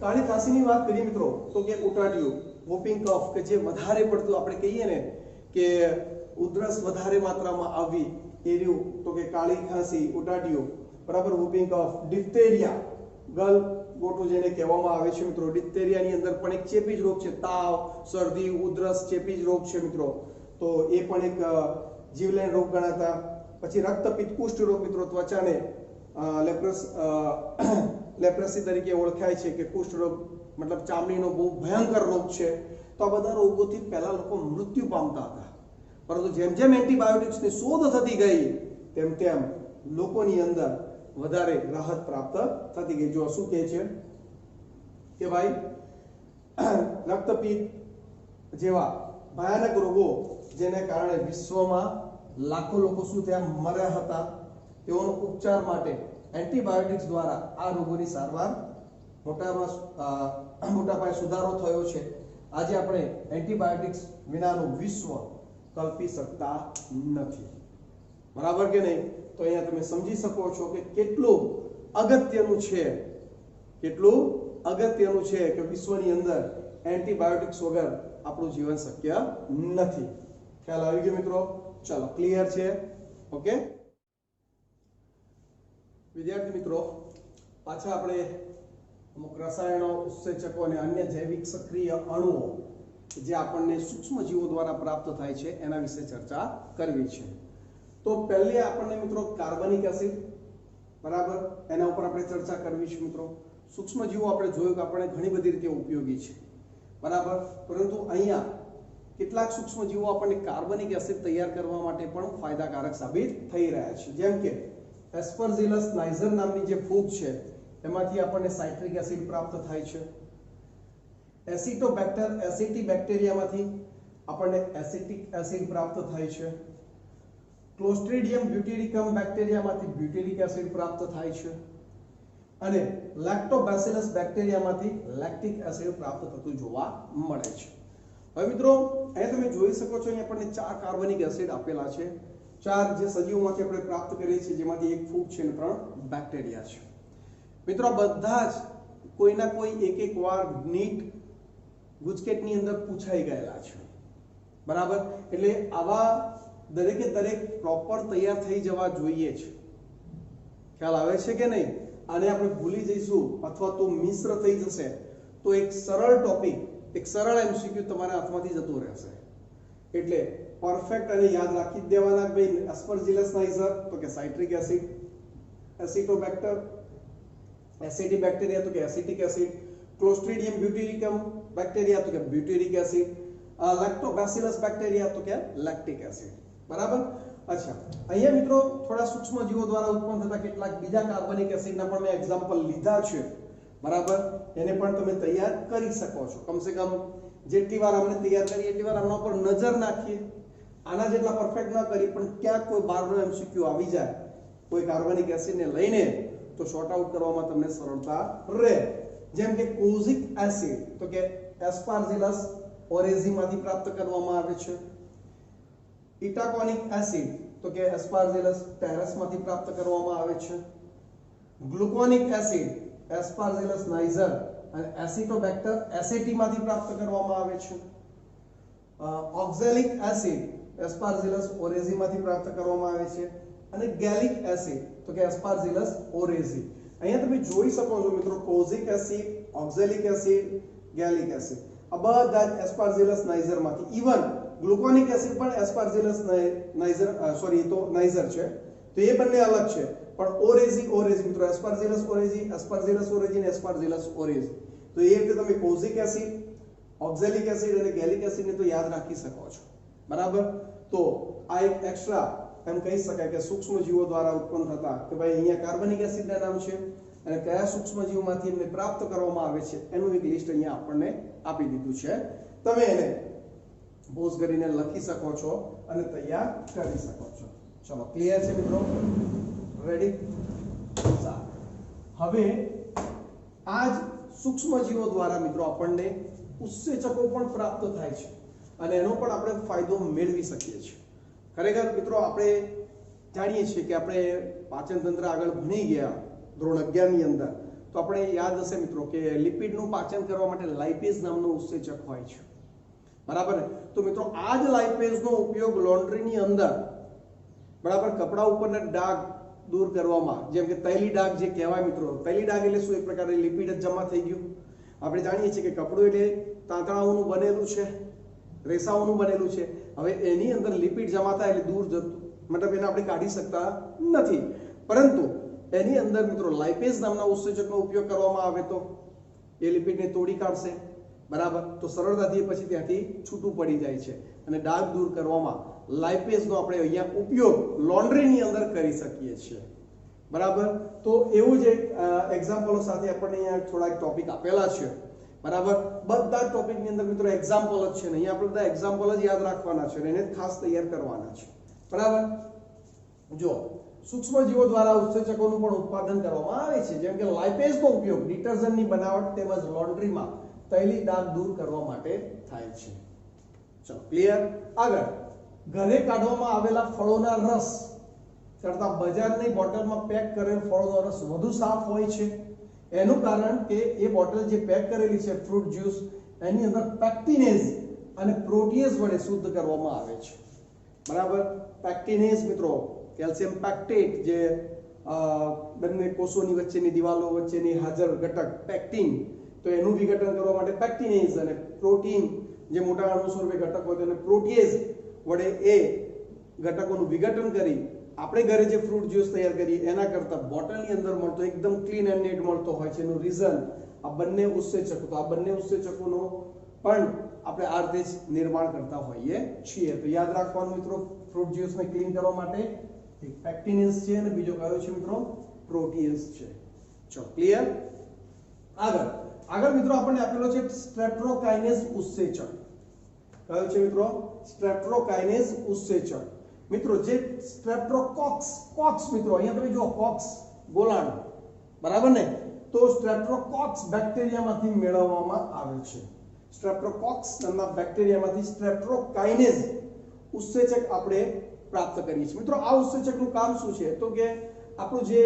કાળી ખાંસીની વાત કરીએ મિત્રો તો કે ઉટાટિયું, વોપિંગ કફ, કે જે વધારે પડતું આપણે કહીએ ને કે ઉધરસ વધારે માત્રામાં આવી એર્યું, તો કે કાળી ખાંસી, ઉટાટિયું. બરાબર. વોપિંગ કફ, ડિફ્થેરિયા, ગલ ગોટું જેને કહેવામાં આવે છે મિત્રો. ડિફ્થેરિયાની અંદર પણ એક ચેપી જ રોગ છે. તાવ, શરદી, ઉધરસ ચેપી જ રોગ છે મિત્રો. તો એ પણ એક જીવલેણ રોગ ગણાતા. પછી રક્તપિત્ત, કુષ્ઠ રોગ મિત્રો, ત્વચાને લેપ્રસી તરીકે ઓળખાય છે કે કુષ્ઠ રોગ મતલબ ચામડીનો બહુ ભયંકર રોગ છે. તો આ બધા રોગોથી પહેલા લોકો મૃત્યુ પામતા હતા, પરંતુ જેમ જેમ એન્ટીબાયોટિક્સની શોધ થતી ગઈ તેમ તેમ લોકોની અંદર વધારે રાહત પ્રાપ્ત થતી ગઈ. જો શું કહે છે કે ભાઈ રક્તપિત્ત જેવા ભયાનક રોગો જેને કારણે વિશ્વમાં લાખો લોકો શું થયા? મર્યા હતા. તેઓનો ઉપચાર માટે એન્ટીબાયોટિક્સ દ્વારા આ રોગોની સારવાર મોટા પાયે સુધારો થયો છે. આજે આપણે એન્ટીબાયોટિક્સ વિનાનું વિશ્વ કલ્પી શકતા નથી. બરાબર કે નહીં? તો અહીંયા તમે સમજી શકો છો કે કેટલું અગત્યનું છે કે વિશ્વની અંદર એન્ટીબાયોટિક્સ વગર આપણું જીવન શક્ય નથી. ખ્યાલ આવી ગયો મિત્રો? ચાલો, ક્લિયર છે? ઓકે વિદ્યાર્થી મિત્રો, પાછા આપણે અમુક રસાયણો, ઉત્સેચકો અને અન્ય જૈવિક સક્રિય અણુઓ જે આપણને સૂક્ષ્મ જીવો દ્વારા પ્રાપ્ત થાય છે એના વિશે ચર્ચા કરવી છે. તો પહેલે આપણને મિત્રો કાર્બનિક એસિડ, બરાબર, એના ઉપર આપણે ચર્ચા કરવી છે મિત્રો. સૂક્ષ્મજીવો આપણે જોયું કે આપણે ઘણી બધી રીતે ઉપયોગી છે, બરાબર, પરંતુ અહીંયા કેટલાક સૂક્ષ્મજીવો આપણને કાર્બનિક એસિડ તૈયાર કરવા માટે પણ ફાયદાકારક સાબિત થઈ રહ્યા છે, જેમ કે એસ્પરજીલસ નાઇઝર નામની જે ફૂગ છે એમાંથી આપણને સાઇટ્રિક એસિડ પ્રાપ્ત થાય છે. એસિટોબેક્ટર એસિટી બેક્ટેરિયામાંથી આપણને એસિટિક એસિડ પ્રાપ્ત થાય છે. ક્લોસ્ટ્રીડિયમ બ્યુટેરિકમ બેક્ટેરિયામાંથી બ્યુટેરિક એસિડ પ્રાપ્ત થાય છે અને લેક્ટોબેસિલસ બેક્ટેરિયામાંથી લેક્ટિક એસિડ પ્રાપ્ત થતું જોવા મળે છે. હવે મિત્રો અહીં તમે જોઈ શકો છો, અહીં આપણને 4 કાર્બનિક એસિડ આપેલા છે, 4 જે સજીવોમાંથી આપણે પ્રાપ્ત કરીએ છીએ, જેમાંથી એક ફૂગ છે અને 3 બેક્ટેરિયા છે. મિત્રો બધા જ કોઈના કોઈ એક વાર નીટ ગુજકેટની અંદર પૂછાઈ ગયેલા છે, બરાબર, એટલે આવા દરેકે દરેક પ્રોપર તૈયાર થઈ જવા જોઈએ છે. ખ્યાલ આવે છે કે નહીં? આને આપણે ભૂલી જઈશું અથવા તો મિશ્ર થઈ જશે તો એક સરળ ટોપિક, એક સરળ એમસીક્યુ તમારા હાથમાંથી જતો રહેશે. એટલે પરફેક્ટ અને યાદ રાખી જ દેવાના ભાઈ. એસ્પરજીલસ નાઇઝર તો કે સાઇટ્રિક એસિડ, એસિટોબેક્ટર એસિટી બેક્ટેરિયા તો કે એસિટિક એસિડ, ક્લોસ્ટ્રીડિયમ બ્યુટેરિકમ બેક્ટેરિયા તો કે બ્યુટેરિક એસિડ, લેક્ટોબેસિલસ બેક્ટેરિયા તો કે લેક્ટિક એસિડ, બરાબર. અચ્છા, અહીંયા મિત્રો થોડા સૂક્ષ્મજીવો દ્વારા ઉત્પન્ન થતા કેટલાક બીજા કાર્બનિક એસિડના પણ મેં એક્ઝામ્પલ લીધા છે, બરાબર, એને પણ તમે તૈયાર કરી શકો છો. કમસે કમ જેટલી વાર આપણે તૈયાર કરીએ એટલી વાર આના પર નજર નાખીએ. આના જેટલા પરફેક્ટ ન કરી પણ ક્યાંક કોઈ બારનો એમસીક્યુ આવી જાય કોઈ કાર્બનિક એસિડને લઈને તો શોર્ટ આઉટ કરવામાં તમને સરળતા રહે. જેમ કે કોઝિક એસિડ તો કે એસ્પાર્જિલસ ઓરેઝીમાંથી પ્રાપ્ત કરવામાં આવે છે. ઇટાકોનિક એસિડ તો કે એસ્પાર્જિલસ ટેરેસમાંથી પ્રાપ્ત કરવામાં આવે છે. ગ્લુકોનિક એસિડ એસ્પાર્જિલસ નાઇઝર અને એસિટોબેક્ટર એસિટીમાંથી પ્રાપ્ત કરવામાં આવે છે. ઓક્ઝેલિક એસિડ એસ્પાર્જિલસ ઓરેઝીમાંથી પ્રાપ્ત કરવામાં આવે છે અને ગેલિક એસિડ તો કે એસ્પાર્જિલસ ઓરેઝી. અહીંયા તમે જોઈ શકો છો મિત્રો, kojic acid, oxalic acid, gallic acid આ બધા જ એસ્પાર્જિલસ નાઇઝરમાંથી. ઇવન ગ્લુકોનિક એસિડ પણ એસ્પાર્જિલસ નાઇઝર નાઇઝર છે, તો એ બંને અલગ છે. પણ ઓરેઝી મિત્રો એસ્પાર્જિલસ ઓરેઝી અને એસ્પાર્જિલસ ઓરેઝી, તો એ રીતે તમે કોઝિક એસિડ, ઓક્ઝેલિક એસિડ અને ગેલિક એસિડને તો યાદ રાખી શકો છો, બરાબર. તો આ એક એક્સ્ટ્રા એમ કહી શકાય કે સૂક્ષ્મજીવો દ્વારા ઉત્પન્ન થતા કે ભાઈ અહીંયા કાર્બનિક એસિડના નામ છે અને કયા સૂક્ષ્મજીવોમાંથી એમને પ્રાપ્ત કરવામાં આવે છે એનું એક લિસ્ટ અહીંયા આપણને આપી દીધું છે. તમે એને પોઝ કરીને લખી શકો છો અને તૈયાર કરી શકો છો. ચલો, ક્લિયર છે મિત્રો? રેડી? હવે આ જ સૂક્ષ્મજીવો દ્વારા મિત્રો આપણને ઉત્સેચકો પણ પ્રાપ્ત થાય છે અને એનો પણ આપણે ફાયદો મેળવી શકીએ છીએ. ખરેખર મિત્રો આપણે જાણીએ છીએ કે આપણે પાચન તંત્ર આગળ ભણી ગયા ધોરણ 11 ની અંદર, તો આપણે યાદ હશે મિત્રો કે લિપિડનું પાચન કરવા માટે લાઇપેઝ નામનો ઉત્સેચક હોય છે, બરાબર ને? તો મિત્રો આ જ લાઇપેઝનો ઉપયોગ લોન્ડ્રીની અંદર, બરાબર, કપડા ઉપરના ડાઘ દૂર કરવામાં, જેમ કે તૈલી ડાઘ જે કહેવાય મિત્રો, તૈલી ડાઘ એટલે શું? એક પ્રકારે લિપિડ જ જમા થઈ ગયું. આપણે જાણીએ છીએ કે કપડું એટલે તાંતણાઓનું બનેલું છે, રેસાઓનું બનેલું છે. હવે એની અંદર લિપિડ જમા થાય એટલે દૂર જતું, મતલબ એને આપણે કાઢી શકતા નથી. પરંતુ એની અંદર મિત્રો લાઇપેઝ નામના ઉત્સેચકનો ઉપયોગ કરવામાં આવે તો એ લિપિડને તોડી કાઢશે, બરાબર. તો સરળતાથી પછી ત્યાંથી છૂટું પડી જાય છે અને ડાઘ દૂર કરવામાં લાઇપેઝનો આપણે અહીંયા ઉપયોગ લોન્ડ્રીની અંદર કરી શકીએ છીએ, બરાબર. તો એવું જ એક એક્ઝામ્પલો સાથે આપણને અહીંયા થોડાક ટોપિક આપેલા છે, બરાબર. બધા ટોપિકની અંદર મિત્રો એક્ઝામ્પલ જ છે ને, અહીંયા આપણે બધા એક્ઝામ્પલ જ યાદ રાખવાના છે અને એને ખાસ તૈયાર કરવાના છે, બરાબર. જો સૂક્ષ્મજીવો દ્વારા ઉત્સેચકોનું પણ ઉત્પાદન કરવામાં આવે છે, જેમ કે લાઇપેઝનો ઉપયોગ ડિટર્જન્ટની બનાવટ તેમજ લોન્ડ્રીમાં તૈલી ડાઘ દૂર કરવા માટે થાય છે. ચલો, ક્લિયર? આગળ, ઘરે કાઢવામાં આવેલા ફળોના રસ કરતા બજારની બોટલમાં પેક કરેલ ફળોનો રસ વધુ સાફ હોય છે. એનું કારણ કે એ બોટલ જે પેક કરેલી છે ફ્રૂટ જ્યુસ, એની અંદર પેક્ટિનેઝ અને પ્રોટીએઝ વડે શુદ્ધ કરવામાં આવે છે, બરાબર. પેક્ટિનેઝ મિત્રો કેલ્શિયમ પેક્ટેટ, જે બંને કોષોની વચ્ચેની દિવાલો વચ્ચેની હાજર ઘટક પેક્ટિન, તો એનું વિઘટન કરવા માટે પેક્ટિનેઝ, અને પ્રોટીન જે મોટા અણુ સ્વરૂપે ઘટક હોય તેને પ્રોટીએઝ વડે એ ઘટકોનું વિઘટન કરી આપણે ઘરે જે ફ્રૂટ જ્યુસ તૈયાર કરીએ એના કરતાં બોટલની અંદર મળતો એકદમ ક્લીન એન્ડ નીટ મળતો હોય છે. એનું રીઝન આ બંને ઉત્સેચકો, તો આ બંને ઉત્સેચકોનો પણ આપણે આ રીતે જ નિર્માણ કરતા હોઈએ છીએ. તો યાદ રાખવાનું મિત્રો, ફ્રૂટ જ્યુસને ક્લીન કરવા માટે એક પેક્ટિનિન્સ છે અને બીજો કયો છે મિત્રો? પ્રોટીન્સ છે. ચલો ક્લિયર. આગળ મિત્રો આપણને આપેલો છે સ્ટ્રેપ્ટોકાઇનેઝ ઉત્સેચક. કયો છે મિત્રો? સ્ટ્રેપ્ટોકાઇનેઝ ઉત્સેચક. મિત્રો જે કોક્સ મિત્રો, અહીંયા તમે જુઓ કોક્સ ગોલાણ, બરાબર ને? તો સ્ટ્રેપ્ટોકોક્સ બેક્ટેરિયામાંથી મેળવવામાં આવે છે. સ્ટ્રેપ્ટોકોક્સ નામના બેક્ટેરિયામાંથી સ્ટ્રેપ્ટોકાઇનેઝ ઉત્સેચક આપણે પ્રાપ્ત કરીએ છીએ. મિત્રો આ ઉત્સેચકનું કામ શું છે? તો કે આપણું જે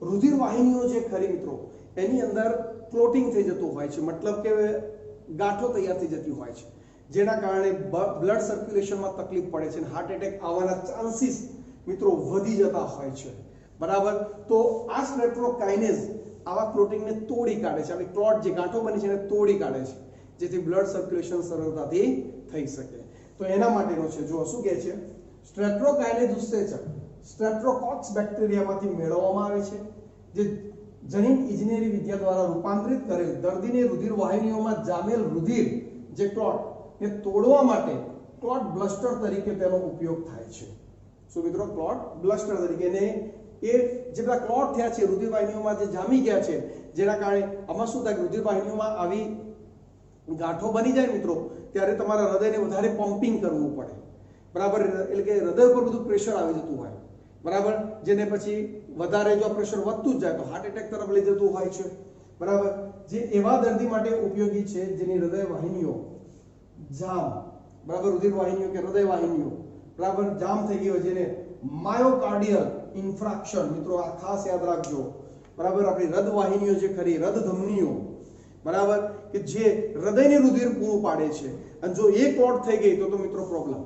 રુધિર વાહિનીઓ છે ખરી મિત્રો, એની અંદર ક્લોટિંગ થઈ જતું હોય છે, મતલબ કે ગાંઠો તૈયાર થઈ જતી હોય છે, જેના કારણે બ્લડ સર્ક્યુલેશનમાં તકલીફ પડે છે અને હાર્ટ એટેક આવવાના ચાન્સીસ મિત્રો વધી જતા હોય છે. બરાબર. તો આ સ્ટ્રેપ્ટોકાઇનેઝ આવા ક્લોટિંગને તોડી કાઢે છે. આપણે ક્લોટ જે ગાંઠો બની છે એને તોડી કાઢે છે, જેથી બ્લડ સર્ક્યુલેશન સરળતાથી થઈ શકે. તો એના માટેનો છે. જો શું કહે છે? સ્ટ્રેપ્ટોકાઇનેઝ ઉત્સેચક સ્ટ્રેપ્ટોકોક્સ બેક્ટેરિયામાંથી મેળવવામાં આવે છે, જે જનીન ઇજનેરી વિદ્યા દ્વારા રૂપાંતરિત કરેલ દર્દીની રુધિર વાહિનીઓમાં જામેલ રુધિર જે ક્લોટ ને તોડવા માટે ક્લોટ બ્લસ્ટર તરીકે તેનો ઉપયોગ થાય છે. શું મિત્રો? ક્લોટ બ્લસ્ટર તરીકે. ને એ જે બધા ક્લોટ થયા છે રુધિર વાહિનીઓમાં, જે જામી ગયા છે, જેના કારણે આમાં શું થાય? રુધિર વાહિનીઓમાં આવી ગાંઠો બની જાય મિત્રો, ત્યારે તમારા હૃદયને વધારે પમ્પિંગ કરવું પડે. બરાબર. એટલે કે હૃદય પર બધું પ્રેશર આવી જતું હોય. બરાબર. જેને પછી વધારે જો પ્રેશર વધતું જ જાય તો હાર્ટ એટેક તરફ લઈ જતું હોય છે. બરાબર. જે એવા દર્દી માટે ઉપયોગી છે જેની હૃદય વાહિનીઓ જામ, બરાબર, રુધિર વાહિનીઓ કે હૃદય વાહિનીઓ બરાબર જામ થઈ ગઈ હોય, જેને માયોકાર્ડિયલ ઇન્ફ્રાક્શન, મિત્રો આ ખાસ યાદ રાખજો. બરાબર. આપણી હૃદ વાહિનીઓ જે ખરી, હૃદ ધમનીઓ, બરાબર, કે જે હૃદયને રુધિર પૂરું પાડે છે, અને જો એ ક્લોટ થઈ ગઈ તો મિત્રો પ્રોબ્લેમ.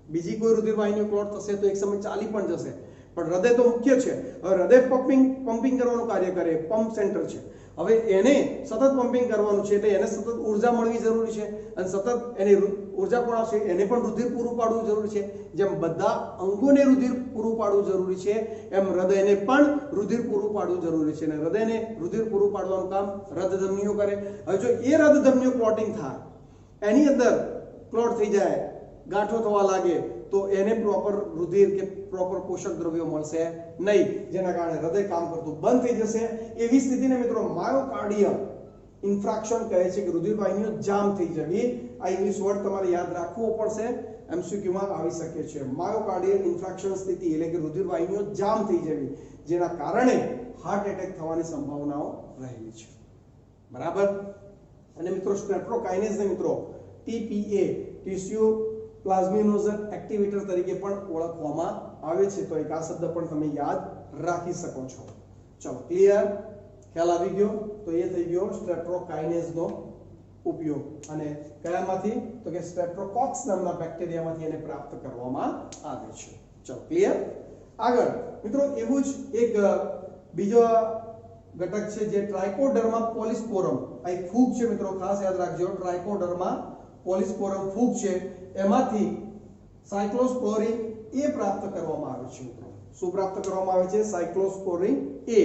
બીજી કોઈ રુધિર વાહિનીઓ ક્લોટ થશે તો એક સમય ચાલી પણ જશે, પણ હૃદય તો મુખ્ય છે. હવે હૃદય પમ્પિંગ કરવાનું કાર્ય કરે, પંપ સેન્ટર છે. હવે એને સતત પમ્પિંગ કરવાનું છે, એટલે એને સતત ઉર્જા મળવી જરૂરી છે, અને સતત એને ઉર્જા પણ આવશે, એને પણ રુધિર પૂરું પાડવું જરૂરી છે. જેમ બધા અંગોને રુધિર પૂરું પાડવું જરૂરી છે, એમ હૃદયને પણ રુધિર પૂરું પાડવું જરૂરી છે. અને હૃદયને રુધિર પૂરું પાડવાનું કામ રક્તધમનીઓ કરે. હવે જો એ રક્તધમનીઓ ક્લોટિંગ થાય, એની અંદર ક્લોટ થઈ જાય, ગાંઠો થવા લાગે, તો એને પ્રોપર રુધિર કે પ્રોપર પોષક દ્રવ્યો મળશે નહીં, જેના કારણે હૃદય કામ કરતું બંધ થઈ જશે. એવી સ્થિતિને મિત્રો માયોકાર્ડિયલ ઇન્ફ્રાક્શન કહે છે, કે રુધિર વાહિનીઓ જામ થઈ જવી. આ ઇંગ્લિશ વર્ડ તમારે યાદ રાખવો પડશે, MCQ માં આવી શકે છે. માયોકાર્ડિયલ ઇન્ફ્રાક્શન સ્થિતિ એટલે કે રુધિર વાહિનીઓ જામ થઈ જવી, જેના કારણે હાર્ટ એટેક થવાની સંભાવનાઓ રહેલી છે. બરાબર. અને મિત્રો સ્ટ્રેપ્ટોકાઇનેઝને મિત્રો TPA ટિશ્યુ પ્લાઝ્મિનોજન એક્ટિવેટર તરીકે પણ ઓળખવામાં આવે છે. તો એક આ શબ્દ પણ તમે યાદ રાખી શકો છો. ચલો ક્લિયર. ખ્યાલ આવી ગયો? તો એ થઈ ગયો સ્ટ્રેપ્ટોકાઇનેઝનો ઉપયોગ. અને કયામાંથી? તો કે સ્ટ્રેપ્ટોકોક્સ નામના બેક્ટેરિયામાંથી એને પ્રાપ્ત કરવામાં આવે છે. ચલો ક્લિયર. આગળ મિત્રો એવું જ એક બીજો ઘટક છે જે ટ્રાઇકોડર્મા પોલિસ્પોરમ. આ એક ફૂગ છે મિત્રો, ખાસ યાદ રાખજો. ટ્રાઇકોડર્મા પોલિસ્પોરમ ફૂગ છે, એમાંથી સાયક્લોસ્પોરિન એ પ્રાપ્ત કરવામાં આવે છે મિત્રો. શું પ્રાપ્ત કરવામાં આવે છે? સાયક્લોસ્પોરિન એ.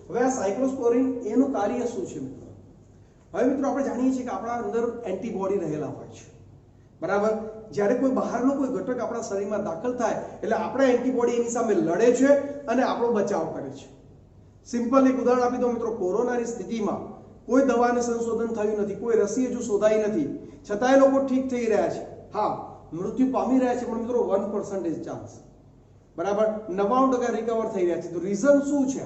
હવે આ સાયક્લોસ્પોરિન એનું કાર્ય શું છે મિત્રો? હવે મિત્રો આપણે જાણીએ છીએ કે આપણા અંદર એન્ટીબોડી રહેલા હોય છે. બરાબર. જ્યારે કોઈ બહારનો કોઈ ઘટક આપણા શરીરમાં દાખલ થાય એટલે આપણા એન્ટીબોડી એની સામે લડે છે અને આપણો બચાવ કરે છે. સિમ્પલ એક ઉદાહરણ આપી દો મિત્રો. કોરોનાની સ્થિતિમાં કોઈ દવાને સંશોધન થયું નથી, કોઈ રસી હજુ શોધાઈ નથી, છતાંય લોકો ઠીક થઈ રહ્યા છે. હા, મૃત્યુ પામી રહ્યા છે, પણ મિત્રો 1% ચાન્સ. બરાબર. 99% રિકવર થઈ રહ્યા છે. તો રીઝન શું છે?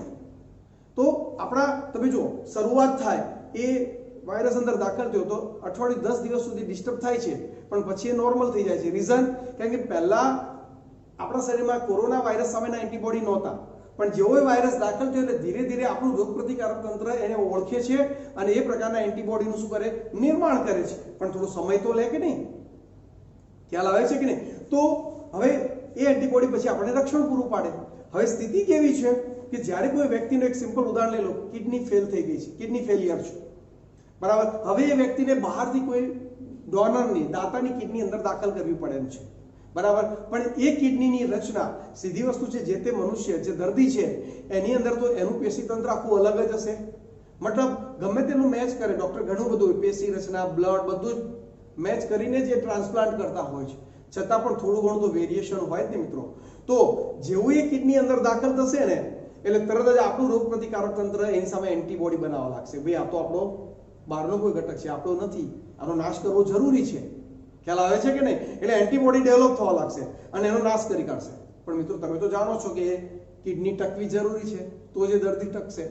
તો આપણા તમે જો શરૂઆત થાય, એ વાયરસ અંદર દાખલ થયો તો અઠવાડિયું 10 દિવસ સુધી ડિસ્ટર્બ થાય છે, પણ પછી એ નોર્મલ થઈ જાય છે. રીઝન? કારણ કે પહેલા આપણા શરીરમાં કોરોના વાયરસ સામેના એન્ટીબોડી નહોતા, પણ જેવો વાયરસ દાખલ થયો એટલે ધીરે ધીરે આપણું રોગપ્રતિકારક તંત્ર એને ઓળખે છે અને એ પ્રકારના એન્ટીબોડીનું શું કરે? નિર્માણ કરે છે. પણ થોડો સમય તો લે કે નહીં? ખ્યાલ આવે છે કે નહીં? તો હવે એ એન્ટીબોડી પછી આપણને રક્ષણ પૂરું પાડે. હવે સ્થિતિ કેવી છે કે જ્યારે કોઈ વ્યક્તિનું એક સિમ્પલ ઉદાહરણ લઈ લો, કિડની ફેલ થઈ ગઈ છે, કિડની ફેલિયર છે. બરાબર. હવે એ વ્યક્તિને બહારથી કોઈ ડોનરની, દાતાની કિડની અંદર દાખલ કરવી પડે એમ છે. બરાબર, પણ એ કિડનીની રચના સીધી વસ્તુ છે, જે તે મનુષ્ય જે દર્દી છે એની અંદર તો એનું પેશી તંત્ર આખું અલગ જ હશે. મતલબ ગમે તેનું મેચ કરે ડોક્ટર, ઘણું બધું પેશી રચના, બ્લડ બધું જ મેચ કરીને જે ટ્રાન્સપ્લાન્ટ કરતા હોય છે, છતાં પણ થોડું ઘણું તો વેરિએશન હોય જ ને મિત્રો. તો જેવું એ કિડની અંદર દાખલ થશે ને એટલે તરત જ આપણું રોગ પ્રતિકારક તંત્ર એની સામે એન્ટીબોડી બનાવવા લાગશે. ભાઈ આ તો આપણો બહારનો કોઈ ઘટક છે, આપણો નથી, આનો નાશ કરવો જરૂરી છે. ખ્યાલ આવે છે કે નહીં? એટલે એન્ટીબોડી ડેવલપ થવા લાગશે અને એનો નાશ કરી કાઢશે. પણ મિત્રો તમે તો જાણો છો કે કિડની ટકવી જરૂરી છે, તો જે દર્દી ટકશે.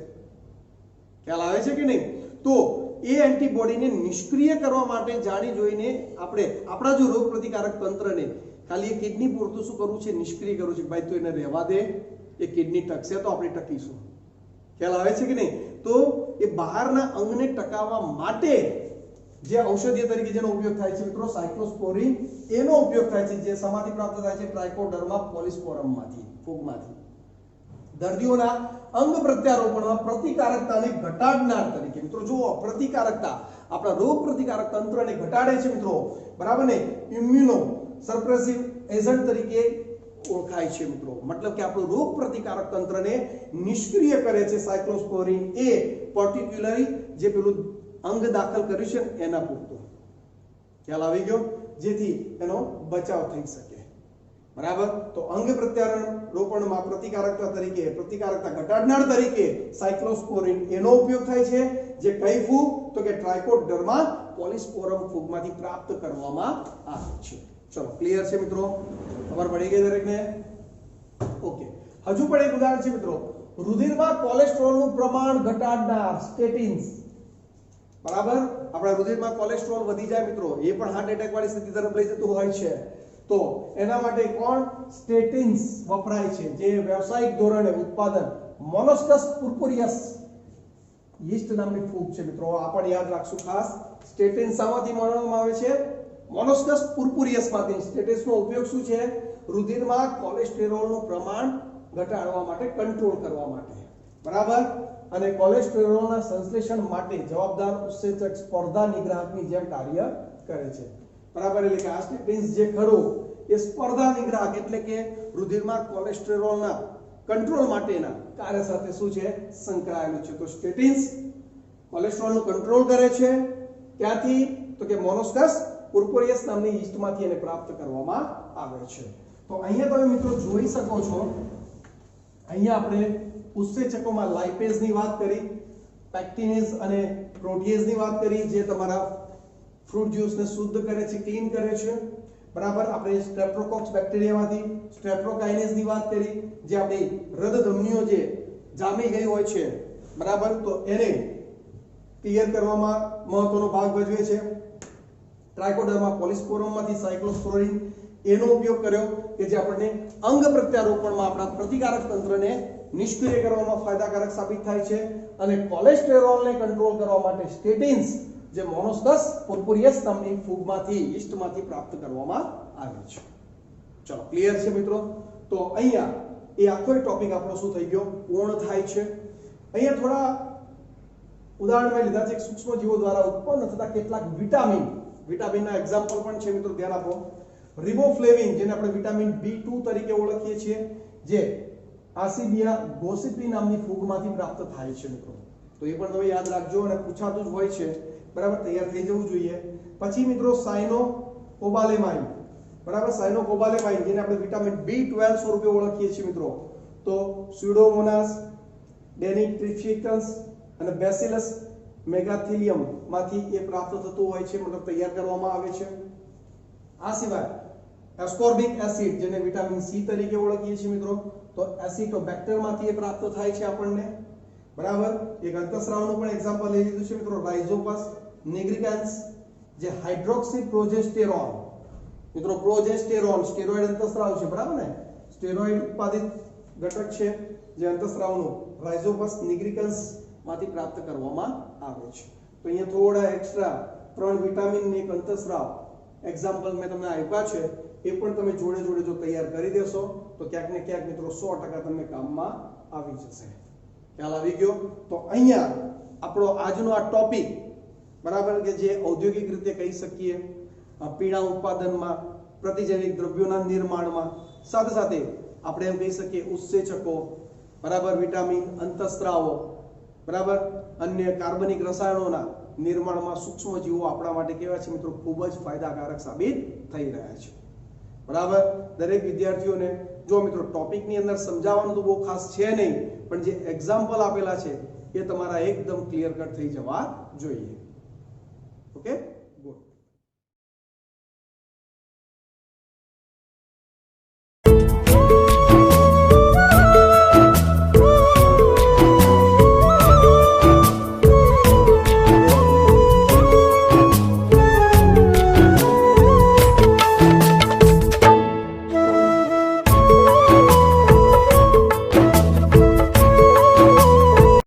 ખ્યાલ આવે છે કે નહીં? તો એ એન્ટીબોડીને નિષ્ક્રિય કરવા માટે જાણી જોઈને આપણે આપણા જો રોગ પ્રતિકારક તંત્રને ખાલી એ કિડની પૂરતું શું કરવું છે? નિષ્ક્રિય કરવું છે. ભાઈ તો એને રહેવા દે, એ કિડની ટકશે તો આપણે ટકીશું. ખ્યાલ આવે છે કે નહીં? તો એ બહારના અંગને ટકાવવા માટે જે ઔષધીય તરીકે જેનો ઉપયોગ થાય છે મિત્રો, સાયક્લોસ્પોરિન, એનો ઉપયોગ થાય છે, જે શેમાંથી પ્રાપ્ત થાય છે? ટ્રાઇકોડર્મા પોલિસ્પોરમમાંથી, ફૂગમાંથી. દર્દીઓના અંગ પ્રત્યારોપણમાં પ્રતિકારકતાને ઘટાડનાર તરીકે મિત્રો જુઓ, પ્રતિકારકતા આપણા રોગ પ્રતિકારક તંત્રને ઘટાડે છે મિત્રો, બરાબર ને? ઇમ્યુનો સપ્રેસિવ એજન્ટ તરીકે ઓળખાય છે મિત્રો. મતલબ કે આપણું રોગ પ્રતિકારક તંત્રને નિષ્ક્રિય કરે છે સાયક્લોસ્પોરિન, એ પર્ટિક્યુલરલી જે પેલું અંગ દાખલ કર્યું છે એના પૂરતું. ખ્યાલ આવી ગયો? જેથી એનો બચાવ થઈ શકે. બરાબર, તો અંગ પ્રત્યારોપણમાં પ્રતિકારકતા તરીકે, પ્રતિકારકતા ઘટાડનાર તરીકે સાયક્લોસ્પોરિન એનો ઉપયોગ થાય છે, જે કઈ ફૂગ? તો કે ટ્રાઇકોડર્મા પોલિસ્પોરમ ફૂગમાંથી પ્રાપ્ત કરવામાં આવે છે. ચલો, ક્લિયર છે મિત્રો? ખબર પડી ગઈ દરેકને? ઓકે, હજુ પણ એક ઉદાહરણ છે મિત્રો, રુધિરમાં કોલેસ્ટ્રોલનું પ્રમાણ ઘટાડનાર સ્ટેટિન્સ. બરાબર, આપણા રુધિરમાં કોલેસ્ટ્રોલ વધી જાય મિત્રો, એ પણ હાર્ટ એટેક વાળી સ્થિતિ તરફ લઈ જતું હોય છે. તો એના માટે કોણ? સ્ટેટિન્સ વપરાય છે, જે વ્યવસાયિક ધોરણે ઉત્પાદન મોનોસ્કસ પુર્પુરિયસ યીસ્ટ નામની ફૂગ છે મિત્રો. આ પણ યાદ રાખશું ખાસ. સ્ટેટિન્સ શામાંથી મળવામાં આવે છે? મોનોસ્કસ પુર્પુરિયસ માંથી. સ્ટેટિન્સનો ઉપયોગ શું છે? રુધિરમાં કોલેસ્ટેરોલનું પ્રમાણ ઘટાડવા માટે, કંટ્રોલ કરવા માટે. બરાબર, અને કોલેસ્ટેરોલના સંશ્લેષણ માટે જવાબદાર ઉત્સેચક સ્પર્ધા નિગ્રાહકની જેમ કાર્ય કરે છે. બરાબર, એટલે કે આ સ્ટેટિન્સ જે ખરું એ સ્પર્ધા નિગ્રાહક એટલે કે રુધિરમાં કોલેસ્ટેરોલના કંટ્રોલ માટેના કાર્ય સાથે શું છે? સંકળાયેલું છે. તો સ્ટેટિન્સ કોલેસ્ટ્રોલનું કંટ્રોલ કરે છે. ક્યાંથી? તો કે મોનોસ્કસ પુર્પુરિયસ નામની યીસ્ટમાંથી એને પ્રાપ્ત કરવામાં આવે છે. તો અહીંયા તમે મિત્રો જોઈ શકો છો, અહીંયા આપણે ઉત્સેચકોમાં લાઇપેઝની વાત કરી, પેક્ટિનેઝ અને પ્રોટીએઝની વાત કરી, જે તમારા ફ્રૂટ જ્યુસને શુદ્ધ કરે છે, ક્લીન કરે છે. બરાબર, આપણે સ્ટ્રેપ્ટોકોક્સ બેક્ટેરિયામાંથી સ્ટ્રેપ્ટોકાઇનેઝની વાત કરી, જે આપણી હૃદ ધમનીઓ જે જામી ગઈ હોય છે, બરાબર, તો એને ક્લિયર કરવામાં મહત્વનો ભાગ ભજવે છે. ટ્રાઇકોડર્મા પોલિસ્પોરમમાંથી સાયક્લોસ્પોરિન એનો ઉપયોગ કર્યો કે જે આપણને અંગ પ્રત્યારોપણમાં આપણા પ્રતિકારક તંત્રને નિષ્ક્રિય કરવામાં ફાયદાકારક સાબિત થાય છે. અને કોલેસ્ટેરોલને કંટ્રોલ કરવા માટે સ્ટેટિન્સ, જે મોનોસ્કસ પુર્પુરિયસ નામની ફૂગમાંથી, યીસ્ટમાંથી પ્રાપ્ત કરવામાં આવે છે. ચલો, ક્લિયર છે મિત્રો? તો અહીંયા એ આખો ટોપિક આપણો શું થઈ ગયો? પૂર્ણ થાય છે. અહીંયા થોડા ઉદાહરણ મેં લીધા છે સૂક્ષ્મજીવો દ્વારા ઉત્પન્ન થતા કેટલાક વિટામિનના એક્ઝામ્પલ પણ છે મિત્રો, ધ્યાન આપો. રિબોફ્લેવિન, જેને આપણે વિટામિન B2 તરીકે ઓળખીએ છીએ, જે આસિબિયા ગોસિપી નામની ફૂગમાંથી પ્રાપ્ત થાય છે મિત્રો. તો એ પણ તમે યાદ રાખજો, અને પૂછાતું જ હોય છે. બરાબર, તૈયાર થઈ જવું જોઈએ. પછી મિત્રો સાયનોકોબાલેમાઇન, બરાબર, સાયનોકોબાલેમાઇન, જેને આપણે વિટામિન B12 સ્વરૂપે ઓળખીએ છીએ મિત્રો. તો સ્યુડોમોનાસ ડેનિટ્રિફિકન્સ અને બેસિલસ મેગાથિલિયમ માંથી એ પ્રાપ્ત થતું હોય છે, મતલબ તૈયાર કરવામાં આવે છે. આ સિવાય એસ્કોર્બિક એસિડ, જેને વિટામિન C તરીકે ઓળખીએ છીએ મિત્રો, તો એસિટોબેક્ટર માંથી એ પ્રાપ્ત થાય છે આપણને. બરાબર, એક અંતઃસ્રાવનું પણ એક્ઝામ્પલ લઈ લીધું છે મિત્રો, રાઇઝોપસ નિગ્રિકન્સ, જે હાઇડ્રોક્સી પ્રોજેસ્ટેરોન મિત્રો, પ્રોજેસ્ટેરોન સ્ટેરોઇડ અંતઃસ્રાવ છે, બરાબર ને? સ્ટેરોઇડ ઉત્પાદિત ઘટક છે, જે અંતઃસ્રાવનું રાઇઝોપસ નિગ્રિકન્સ માંથી પ્રાપ્ત કરવામાં આવે છે. તો અહીંયા થોડા એક્સ્ટ્રા 3 વિટામિન ને એક અંતઃસ્રાવ એક્ઝામ્પલ મેં તમને આપ્યા છે, એ પણ તમે જોડે જોડે જો તૈયાર કરી દેશો તો ક્યાંક ને ક્યાંક મિત્રો 100% તમને કામમાં આવી જશે. ખ્યાલ આવી ગયો? તો અહીંયા આપણો આજનો આ ટોપિક, બરાબર, કે જે ઔદ્યોગિક રીતે કહી શકીએ પીણા ઉત્પાદનમાં પ્રતિજૈવિક દ્રવ્યોના નિર્માણમાં, સાથે સાથે આપણે એમ કહી શકીએ ઉત્સેચકો, બરાબર, વિટામિન, અંતઃસ્ત્રાવો, બરાબર, અન્ય કાર્બનિક રસાયણોના નિર્માણમાં સૂક્ષ્મજીવો આપણા માટે કેવા છે મિત્રો? ખૂબ જ ફાયદાકારક સાબિત થઈ રહ્યા છે. બરાબર, દરેક વિદ્યાર્થીઓને જો મિત્રો ટોપિકની અંદર સમજાવવાનું તો બહુ ખાસ છે નહીં, પણ જે એક્ઝામ્પલ આપેલા છે એ તમારા એકદમ ક્લિયર કટ થઈ જવા જોઈએ. ઓકે.